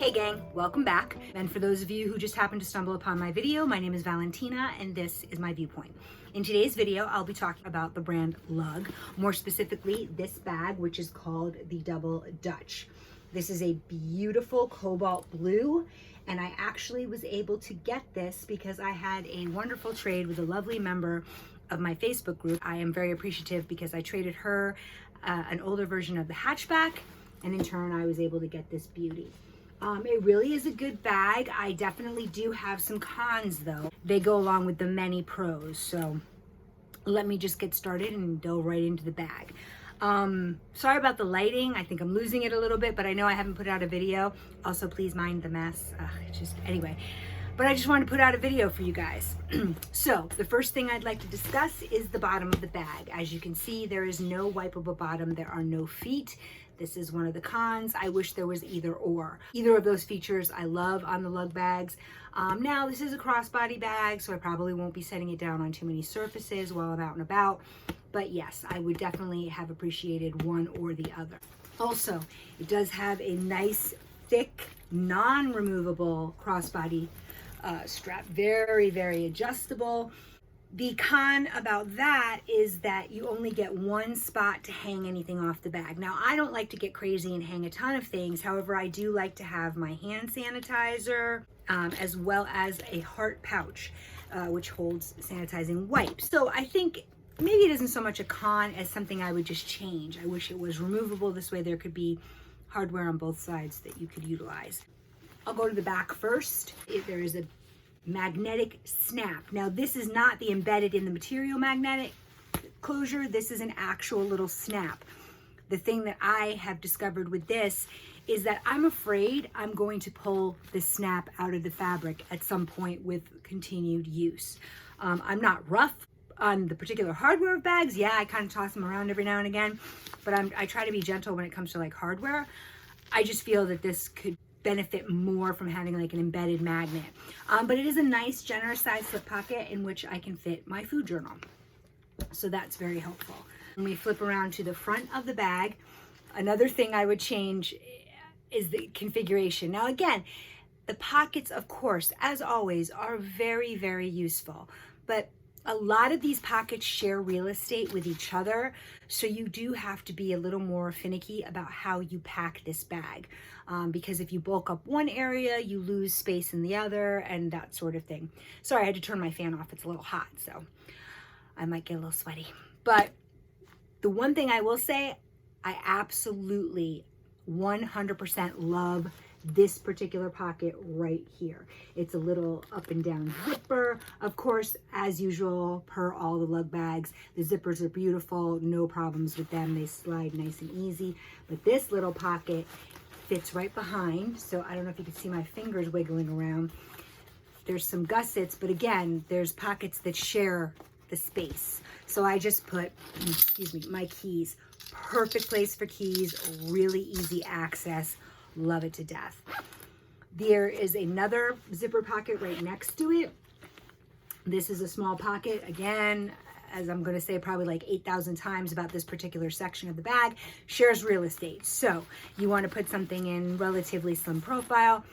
Hey gang, welcome back. And for those of you who just happened to stumble upon my video, my name is Valentina and this is my viewpoint. In today's video, I'll be talking about the brand Lug, more specifically this bag, which is called the Double Dutch. This is a beautiful cobalt blue, and I actually was able to get this because I had a wonderful trade with a lovely member of my Facebook group. I am very appreciative because I traded her an older version of the hatchback, and in turn I was able to get this beauty. It really is a good bag. I definitely do have some cons though. They go along with the many pros. So let me just get started and delve right into the bag. Sorry about the lighting. I think I'm losing it a little bit, but I know I haven't put out a video. Also, please mind the mess. Anyway, but I just wanted to put out a video for you guys. So the first thing I'd like to discuss is the bottom of the bag. As you can see, there is no wipeable bottom. There are no feet. This is one of the cons. I wish there was either or. Either of those features I love on the Lug bags. Now this is a crossbody bag, so I probably won't be setting it down on too many surfaces while I'm out and about. But yes, I would definitely have appreciated one or the other. Also, it does have a nice, thick, non-removable crossbody strap. Very, very adjustable. The con about that is that you only get one spot to hang anything off the bag. Now, I don't like to get crazy and hang a ton of things. However, I do like to have my hand sanitizer as well as a heart pouch, which holds sanitizing wipes. So I think maybe it isn't so much a con as something I would just change. I wish it was removable. This way there could be hardware on both sides that you could utilize. I'll go to the back first. There is a magnetic snap. Now this is not the embedded in the material magnetic closure. This is an actual little snap. The thing that I have discovered with this is that I'm afraid I'm going to pull the snap out of the fabric at some point with continued use. I'm not rough on the particular hardware of bags. Yeah, I kind of toss them around every now and again, but I try to be gentle when it comes to like hardware. I just feel that this could benefit more from having like an embedded magnet. But it is a nice generous size slip pocket in which I can fit my food journal. So that's very helpful. When we flip around to the front of the bag, another thing I would change is the configuration. Now again, the pockets, of course, as always, are very, very useful. But a lot of these pockets share real estate with each other, so you do have to be a little more finicky about how you pack this bag, because if you bulk up one area, you lose space in the other and that sort of thing. Sorry, I had to turn my fan off. It's a little hot, so I might get a little sweaty. But the one thing I will say, I absolutely 100% love this particular pocket right here. It's a little up and down zipper. Of course, as usual, per all the Lug bags, the zippers are beautiful, no problems with them. They slide nice and easy. But this little pocket fits right behind. So I don't know if you can see my fingers wiggling around. There's some gussets, but again, there's pockets that share the space. So I just put, excuse me, my keys. Perfect place for keys, really easy access. Love it to death. There is another zipper pocket right next to it. This is a small pocket. Again, as I'm going to say probably like 8,000 times about this particular section of the bag, shares real estate. So you want to put something in relatively slim profile.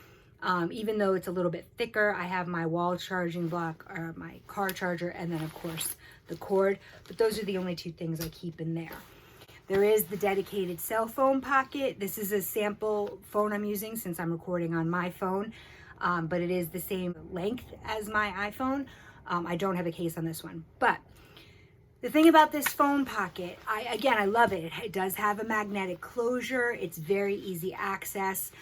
Even though it's a little bit thicker, I have my wall charging block, or my car charger, and then of course the cord. But those are the only two things I keep in there. There is the dedicated cell phone pocket. This is a sample phone I'm using since I'm recording on my phone, but it is the same length as my iPhone. I don't have a case on this one, but the thing about this phone pocket, I love it. It does have a magnetic closure. It's very easy access,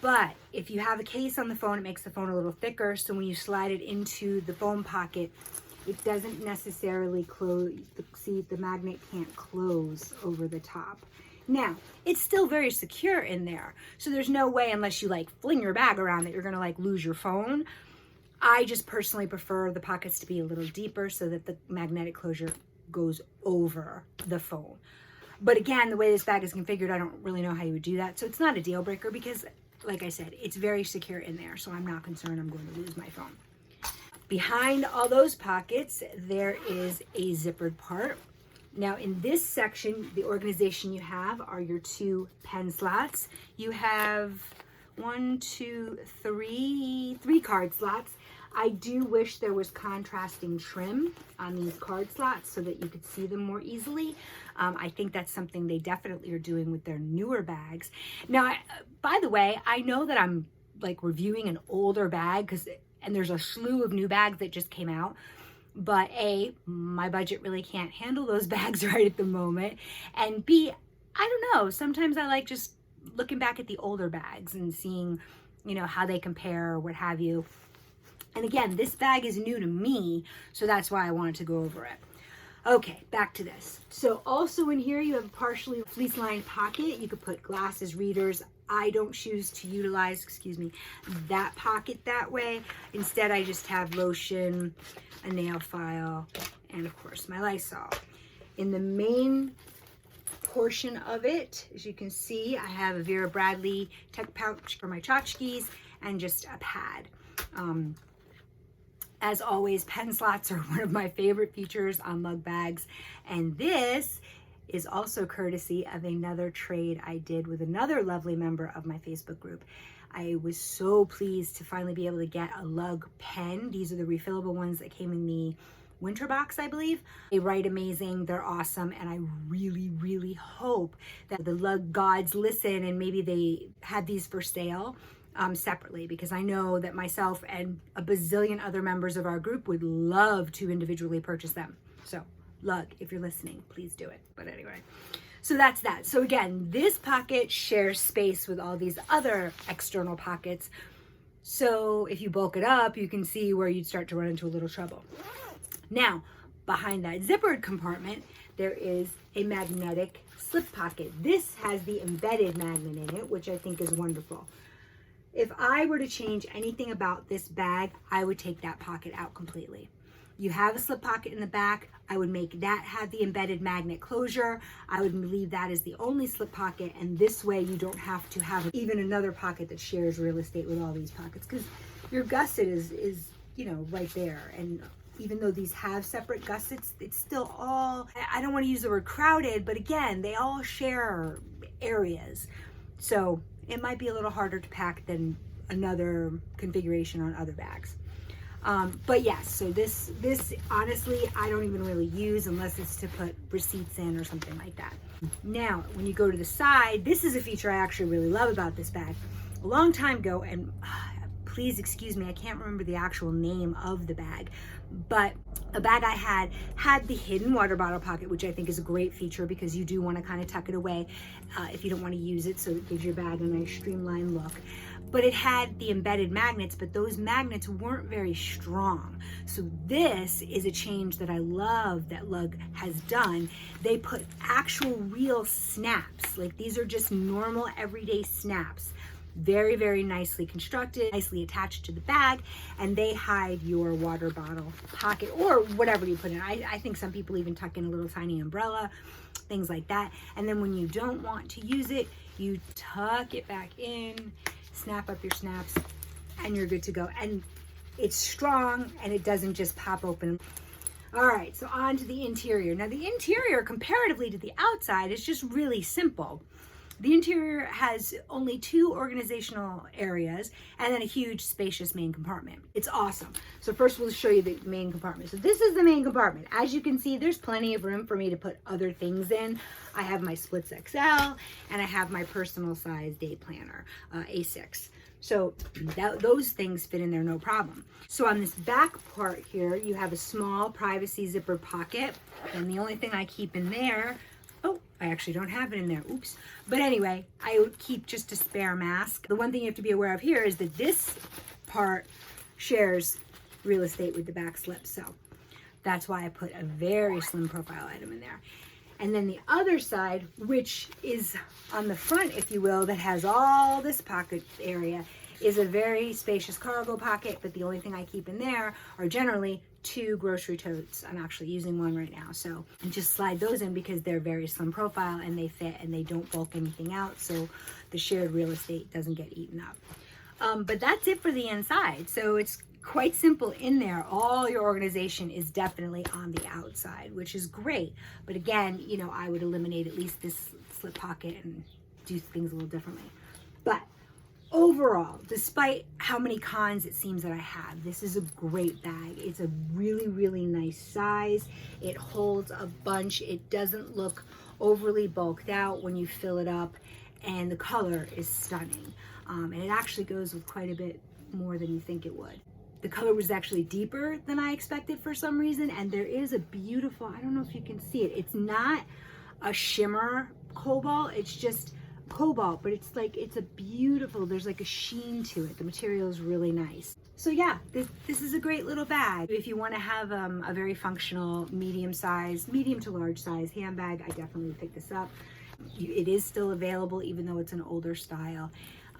but if you have a case on the phone, it makes the phone a little thicker. So when you slide it into the phone pocket, it doesn't necessarily close. See, the magnet can't close over the top. Now, it's still very secure in there. So there's no way, unless you like fling your bag around, that you're gonna like lose your phone. I just personally prefer the pockets to be a little deeper so that the magnetic closure goes over the phone. But again, the way this bag is configured, I don't really know how you would do that. So it's not a deal breaker because, like I said, it's very secure in there. So I'm not concerned I'm going to lose my phone. Behind all those pockets, there is a zippered part. Now in this section, the organization you have are your two pen slots. You have one, two, three card slots. I do wish there was contrasting trim on these card slots so that you could see them more easily. I think that's something they definitely are doing with their newer bags. Now, by the way, I know that I'm like reviewing an older bag and there's a slew of new bags that just came out. But A, my budget really can't handle those bags right at the moment. And B, I don't know, sometimes I like just looking back at the older bags and seeing, you know, how they compare or what have you. And again, this bag is new to me, so that's why I wanted to go over it. Okay, back to this. So also in here, you have a partially fleece-lined pocket. You could put glasses, readers. I don't choose to utilize, that pocket that way. Instead, I just have lotion, a nail file, and of course, my Lysol. In the main portion of it, as you can see, I have a Vera Bradley tech pouch for my tchotchkes and just a pad. As always, pen slots are one of my favorite features on lug bags. And this is also courtesy of another trade I did with another lovely member of my Facebook group. I was so pleased to finally be able to get a lug pen. These are the refillable ones that came in the winter box, I believe. They write amazing, they're awesome, and I really, really hope that the lug gods listen and maybe they had these for sale separately, because I know that myself and a bazillion other members of our group would love to individually purchase them. So lug, if you're listening, please do it. But anyway, so that's that. So again, this pocket shares space with all these other external pockets. So if you bulk it up, you can see where you'd start to run into a little trouble. Now, behind that zippered compartment, there is a magnetic slip pocket. This has the embedded magnet in it, which I think is wonderful. If I were to change anything about this bag, I would take that pocket out completely. You have a slip pocket in the back. I would make that have the embedded magnet closure. I would leave that as the only slip pocket, and this way you don't have to have even another pocket that shares real estate with all these pockets, because your gusset is you know, right there. And even though these have separate gussets, it's still all, I don't want to use the word crowded, but again, they all share areas. So it might be a little harder to pack than another configuration on other bags. But yes, so this honestly, I don't even really use unless it's to put receipts in or something like that. Now, when you go to the side, this is a feature I actually really love about this bag. A long time ago, and please excuse me, I can't remember the actual name of the bag, but a bag I had the hidden water bottle pocket, which I think is a great feature because you do want to kind of tuck it away if you don't want to use it, so it gives your bag a nice streamlined look. But it had the embedded magnets, but those magnets weren't very strong. So this is a change that I love that Lug has done. They put actual real snaps, like these are just normal everyday snaps. Very, very nicely constructed, nicely attached to the bag, and they hide your water bottle pocket or whatever you put in. I think some people even tuck in a little tiny umbrella, things like that. And then when you don't want to use it, you tuck it back in, snap up your snaps, and you're good to go. And it's strong and it doesn't just pop open. All right, so on to the interior. Now the interior, comparatively to the outside, is just really simple. The interior has only 2 organizational areas and then a huge spacious main compartment. It's awesome. So first we'll show you the main compartment. So this is the main compartment. As you can see, there's plenty of room for me to put other things in. I have my Splits XL and I have my personal size day planner, A6. So those things fit in there no problem. So on this back part here, you have a small privacy zipper pocket, and the only thing I keep in there, oh, I actually don't have it in there, oops. But anyway, I would keep just a spare mask. The one thing you have to be aware of here is that this part shares real estate with the back slip. So that's why I put a very slim profile item in there. And then the other side, which is on the front, if you will, that has all this pocket area, is a very spacious cargo pocket, but the only thing I keep in there are generally 2 grocery totes. I'm actually using one right now, so and just slide those in because they're very slim profile and they fit and they don't bulk anything out, so the shared real estate doesn't get eaten up. But that's it for the inside. So it's quite simple in there. All your organization is definitely on the outside, which is great. But again, you know, I would eliminate at least this slip pocket and do things a little differently. But overall, despite how many cons it seems that I have, this is a great bag. It's a really, really nice size. It holds a bunch. It doesn't look overly bulked out when you fill it up, and the color is stunning. And it actually goes with quite a bit more than you think it would. The color was actually deeper than I expected for some reason, and there is a beautiful, I don't know if you can see it, it's not a shimmer cobalt, it's just cobalt, but it's like, it's a beautiful, there's like a sheen to it. The material is really nice. So yeah, this is a great little bag. If you want to have a very functional medium to large size handbag, I definitely would pick this up. It is still available even though it's an older style.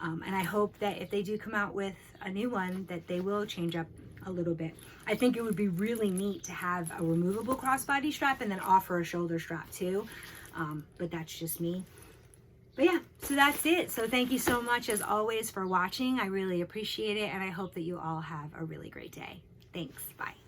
And I hope that if they do come out with a new one, that they will change up a little bit. I think it would be really neat to have a removable crossbody strap and then offer a shoulder strap too. But that's just me. But yeah, so that's it. So thank you so much as always for watching. I really appreciate it, and I hope that you all have a really great day. Thanks. Bye.